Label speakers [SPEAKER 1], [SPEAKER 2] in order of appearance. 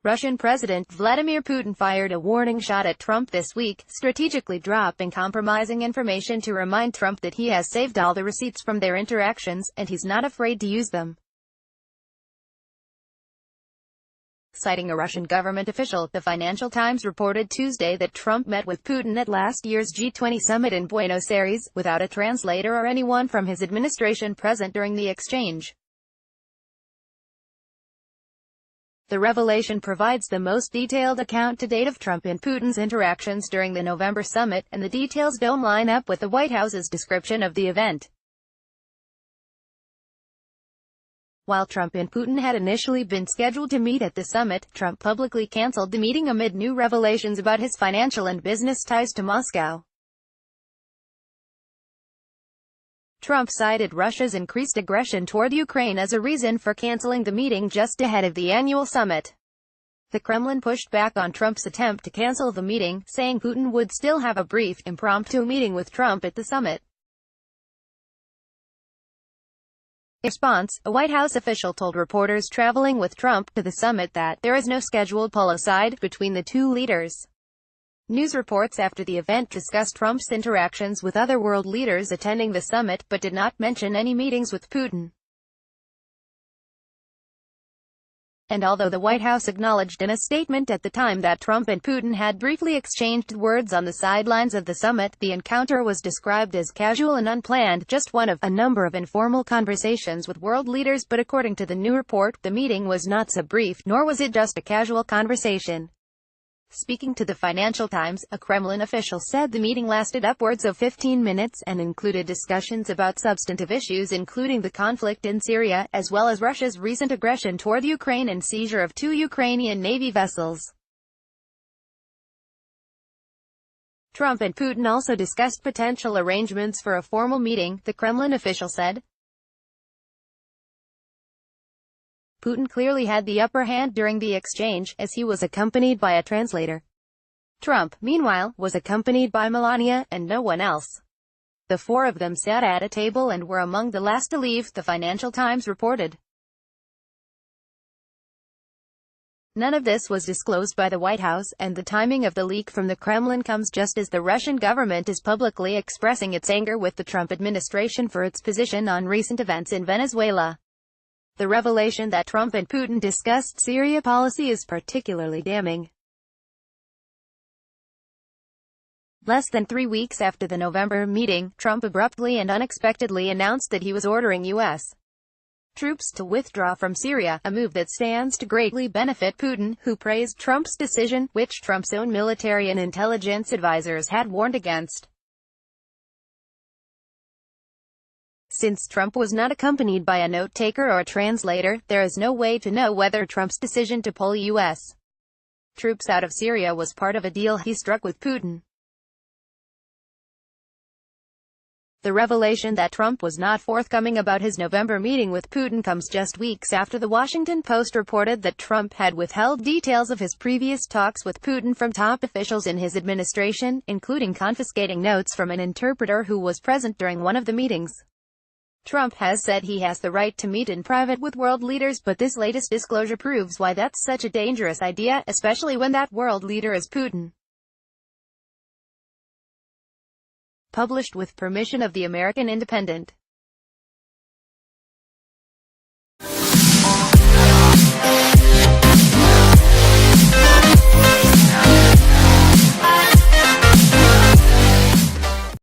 [SPEAKER 1] Russian President Vladimir Putin fired a warning shot at Trump this week, strategically dropping compromising information to remind Trump that he has saved all the receipts from their interactions, and he's not afraid to use them. Citing a Russian government official, the Financial Times reported Tuesday that Trump met with Putin at last year's G20 summit in Buenos Aires, without a translator or anyone from his administration present during the exchange. The revelation provides the most detailed account to date of Trump and Putin's interactions during the November summit, and the details don't line up with the White House's description of the event. While Trump and Putin had initially been scheduled to meet at the summit, Trump publicly canceled the meeting amid new revelations about his financial and business ties to Moscow. Trump cited Russia's increased aggression toward Ukraine as a reason for canceling the meeting just ahead of the annual summit. The Kremlin pushed back on Trump's attempt to cancel the meeting, saying Putin would still have a brief, impromptu meeting with Trump at the summit. In response, a White House official told reporters traveling with Trump to the summit that there is no scheduled pull-aside between the two leaders. News reports after the event discussed Trump's interactions with other world leaders attending the summit, but did not mention any meetings with Putin. And although the White House acknowledged in a statement at the time that Trump and Putin had briefly exchanged words on the sidelines of the summit, the encounter was described as casual and unplanned, just one of a number of informal conversations with world leaders. But according to the new report, the meeting was not so brief, nor was it just a casual conversation. Speaking to the Financial Times, a Kremlin official said the meeting lasted upwards of 15 minutes, and included discussions about substantive issues including the conflict in Syria, as well as Russia's recent aggression toward Ukraine and seizure of 2 Ukrainian Navy vessels. Trump and Putin also discussed potential arrangements for a formal meeting, the Kremlin official said. Putin clearly had the upper hand during the exchange, as he was accompanied by a translator. Trump, meanwhile, was accompanied by Melania, and no one else. The 4 of them sat at a table and were among the last to leave, the Financial Times reported. None of this was disclosed by the White House, and the timing of the leak from the Kremlin comes just as the Russian government is publicly expressing its anger with the Trump administration for its position on recent events in Venezuela. The revelation that Trump and Putin discussed Syria policy is particularly damning. Less than 3 weeks after the November meeting, Trump abruptly and unexpectedly announced that he was ordering U.S. troops to withdraw from Syria, a move that stands to greatly benefit Putin, who praised Trump's decision, which Trump's own military and intelligence advisors had warned against. Since Trump was not accompanied by a note-taker or a translator, there is no way to know whether Trump's decision to pull U.S. troops out of Syria was part of a deal he struck with Putin. The revelation that Trump was not forthcoming about his November meeting with Putin comes just weeks after the Washington Post reported that Trump had withheld details of his previous talks with Putin from top officials in his administration, including confiscating notes from an interpreter who was present during one of the meetings. Trump has said he has the right to meet in private with world leaders, but this latest disclosure proves why that's such a dangerous idea, especially when that world leader is Putin. Published with permission of the American Independent.